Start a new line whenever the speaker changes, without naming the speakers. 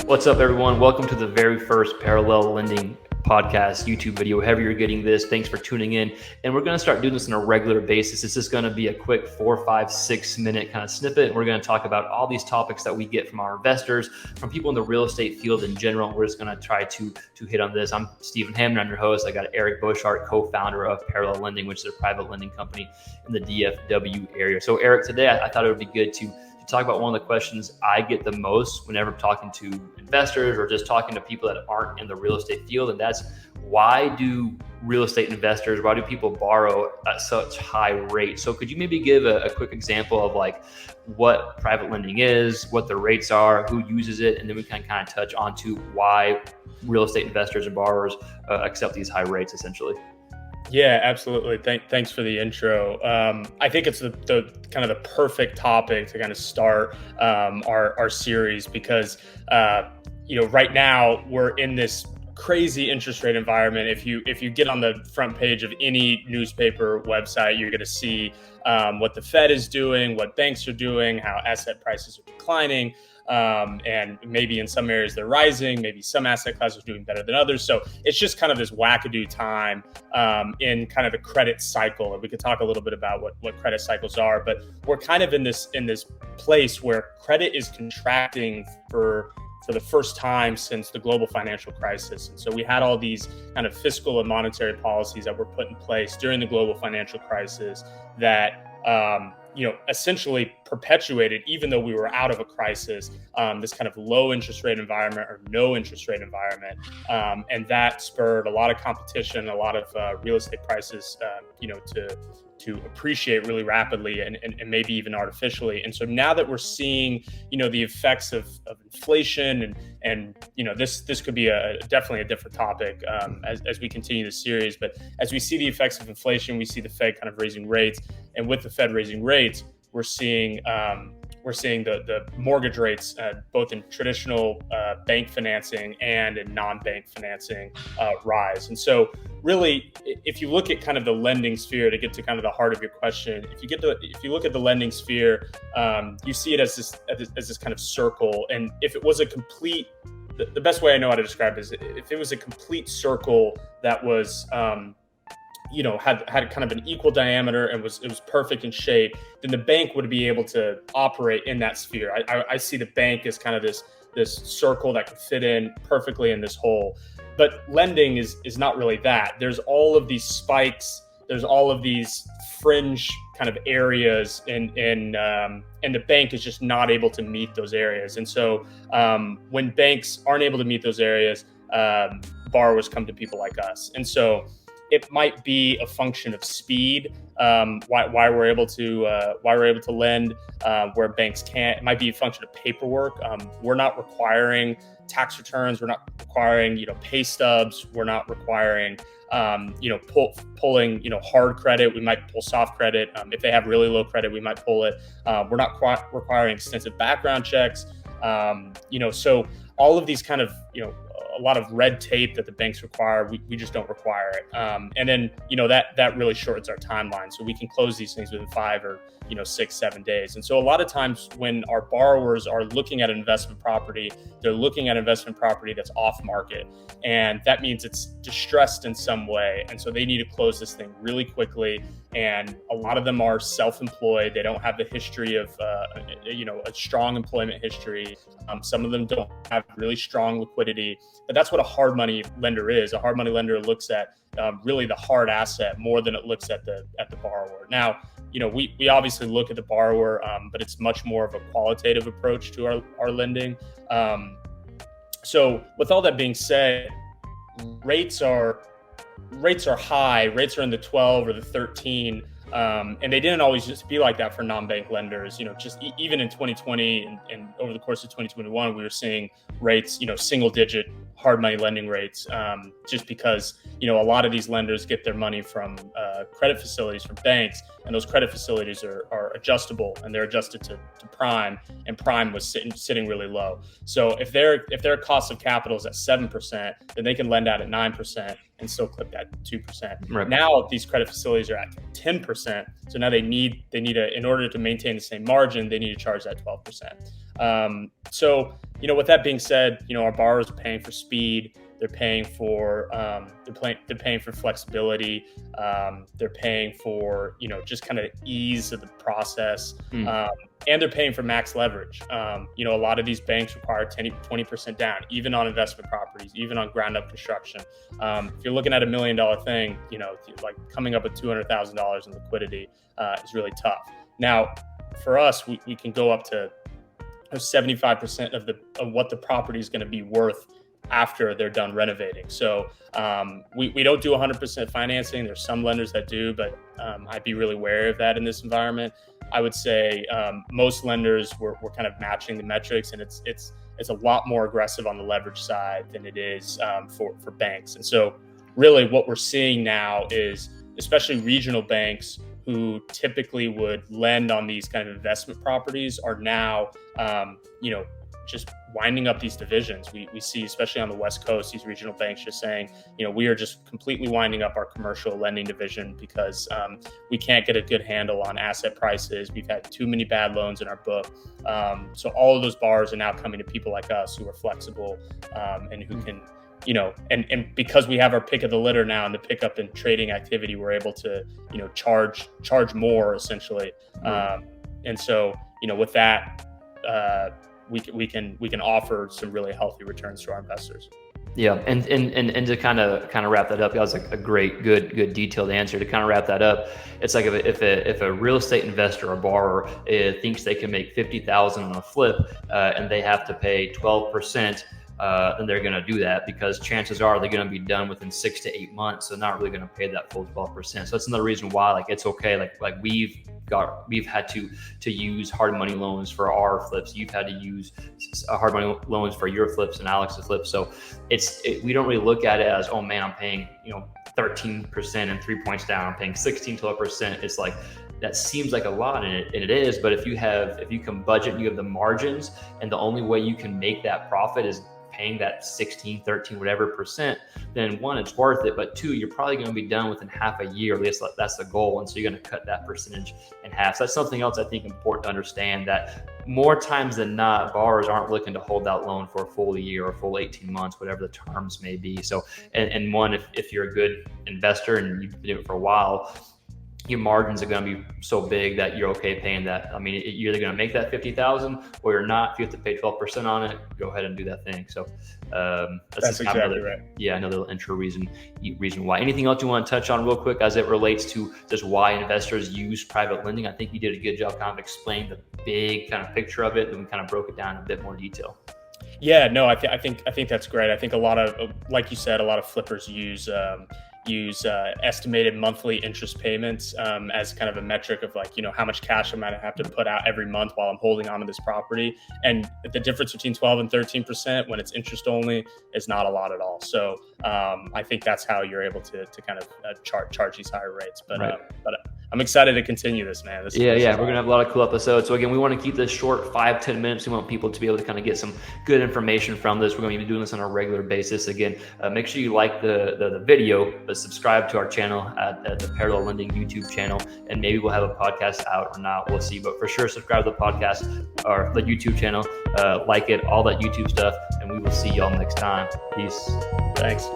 What's up, everyone? Welcome to the very first Parallel Lending podcast YouTube video. However you're getting this, thanks for tuning in. And we're going to start doing this on a regular basis. This is going to be a quick 4, 5, 6 minute kind of snippet. And we're going to talk about all these topics that we get from our investors, from people in the real estate field in general. We're just going to try to hit on this. I'm Stephen Hammond, I'm your host. I got Eric Boshart, co-founder of Parallel Lending, which is a private lending company in the DFW area. So Eric, today I thought it would be good to talk about one of the questions I get the most whenever I'm talking to investors or just talking to people that aren't in the real estate field. And that's, why do real estate investors, why do people borrow at such high rates? So could you maybe give a quick example of like what private lending is, what the rates are, who uses it, and then we can kind of touch onto why real estate investors and borrowers accept these high rates essentially.
Yeah, absolutely. Thanks for the intro. I think it's the kind of the perfect topic to kind of start our series because right now we're in this crazy interest rate environment. If you get on the front page of any newspaper website, you're going to see what the Fed is doing, what banks are doing, how asset prices are declining. And maybe in some areas they're rising, maybe some asset classes are doing better than others. So it's just kind of this wackadoo time in kind of the credit cycle. And we could talk a little bit about what credit cycles are, but we're kind of in this place where credit is contracting for the first time since the global financial crisis. And so we had all these kind of fiscal and monetary policies that were put in place during the global financial crisis that essentially perpetuated, even though we were out of a crisis, this kind of low interest rate environment or no interest rate environment. And that spurred a lot of competition, a lot of real estate prices, to appreciate really rapidly and maybe even artificially. And so now that we're seeing, the effects of inflation and this could be definitely a different topic as we continue the series. But as we see the effects of inflation, we see the Fed kind of raising rates, and with the Fed raising rates, we're seeing the mortgage rates, both in traditional bank financing and in non-bank financing, rise. And so really, if you look at kind of the lending sphere, to get to kind of the heart of your question, if you look at the lending sphere, you see it as this kind of circle. And if it was a complete, the best way I know how to describe it is if it was a complete circle that was had kind of an equal diameter and it was perfect in shape, then the bank would be able to operate in that sphere. I see the bank as kind of this circle that could fit in perfectly in this hole. But lending is not really that. There's all of these spikes. There's all of these fringe kind of areas, and the bank is just not able to meet those areas. And so when banks aren't able to meet those areas, borrowers come to people like us. And so it might be a function of speed, why we're able to lend where banks can't. It might be a function of paperwork. We're not requiring tax returns. We're not requiring pay stubs. We're not requiring pulling hard credit. We might pull soft credit. If they have really low credit, we might pull it. We're not requiring extensive background checks. So all of these kind of a lot of red tape that the banks require, we just don't require it. And then, that really shortens our timeline. So we can close these things within 5 or 6, 7 days. And so a lot of times when our borrowers are looking at an investment property, they're looking at investment property that's off market. And that means it's distressed in some way. And so they need to close this thing really quickly. And a lot of them are self-employed. They don't have the history of, a strong employment history. Some of them don't have really strong liquidity, but that's what a hard money lender is. A hard money lender looks at really the hard asset more than it looks at the borrower. Now, we obviously look at the borrower, but it's much more of a qualitative approach to our lending. So with all that being said, rates are high. Rates are in the 12 or the 13. And they didn't always just be like that for non-bank lenders. Even in 2020 and over the course of 2021, we were seeing rates, single-digit hard money lending rates, just because a lot of these lenders get their money from credit facilities from banks, and those credit facilities are adjustable, and they're adjusted to prime, and prime was sitting really low. So if their cost of capital is at 7%, then they can lend out at 9% and still clip that 2%.
Right.
Now these credit facilities are at 10%, so now they need in order to maintain the same margin, they need to charge that 12%. So with that being said, our borrowers are paying for speed. They're paying for they're paying for flexibility. They're paying for just kind of ease of the process, and they're paying for max leverage. A lot of these banks require 20% down, even on investment properties, even on ground up construction. If you're looking at $1 million thing, like coming up with $200,000 in liquidity is really tough. Now, for us, we can go up to 75% of what the property is going to be worth after they're done renovating. So we don't do 100% financing. There's some lenders that do, but I'd be really wary of that in this environment. I would say most lenders we're kind of matching the metrics, and it's a lot more aggressive on the leverage side than it is for banks. And so really what we're seeing now is, especially regional banks who typically would lend on these kind of investment properties, are now just winding up these divisions. We see, especially on the West Coast, these regional banks just saying, we are just completely winding up our commercial lending division because we can't get a good handle on asset prices. We've had too many bad loans in our book. So all of those borrowers are now coming to people like us who are flexible and who can, and because we have our pick of the litter now and the pickup in trading activity, we're able to, charge more essentially. And so, with that, we can offer some really healthy returns to our investors.
Yeah, and to kind of wrap that up, that was a great, good detailed answer. To kind of wrap that up, it's like if a real estate investor or borrower thinks they can make $50,000 on a flip, and they have to pay 12%. Then they're going to do that because chances are they're going to be done within 6 to 8 months. So not really going to pay that full 12%. So that's another reason why it's okay. Like we've had to use hard money loans for our flips. You've had to use hard money loans for your flips and Alex's flips. So we don't really look at it as, oh man, I'm paying 13% and 3 points down. I'm paying 12%. It's like, that seems like a lot, and it is. But if you can budget, and you have the margins, and the only way you can make that profit is paying that 16, 13, whatever percent, then one, it's worth it. But two, you're probably going to be done within half a year. At least that's the goal. And so you're going to cut that percentage in half. So that's something else I think important to understand, that more times than not, borrowers aren't looking to hold that loan for a full year or full 18 months, whatever the terms may be. So, and one, if you're a good investor and you've been doing it for a while, your margins are going to be so big that you're okay paying that. I mean, you're either going to make that 50,000 or you're not. If you have to pay 12% on it, go ahead and do that thing. So that's exactly right. Yeah, another intro reason why. Anything else you want to touch on real quick as it relates to just why investors use private lending? I think you did a good job kind of explaining the big kind of picture of it, and we kind of broke it down in a bit more detail.
Yeah, no, I think that's great. I think a lot of, like you said, a lot of flippers use estimated monthly interest payments as kind of a metric of how much cash I might have to put out every month while I'm holding on to this property. And the difference between 12 and 13% when it's interest only is not a lot at all. So I think that's how you're able to kind of charge these higher rates. But
right.
I'm excited to continue this, man.
We're going to have a lot of cool episodes. So again, we want to keep this short, 5-10 minutes. We want people to be able to kind of get some good information from this. We're going to be doing this on a regular basis. Again, make sure you like the video, but subscribe to our channel at the Parallel Lending YouTube channel, and maybe we'll have a podcast out or not. We'll see, but for sure, subscribe to the podcast or the YouTube channel, like it, all that YouTube stuff, and we will see y'all next time. Peace.
Thanks.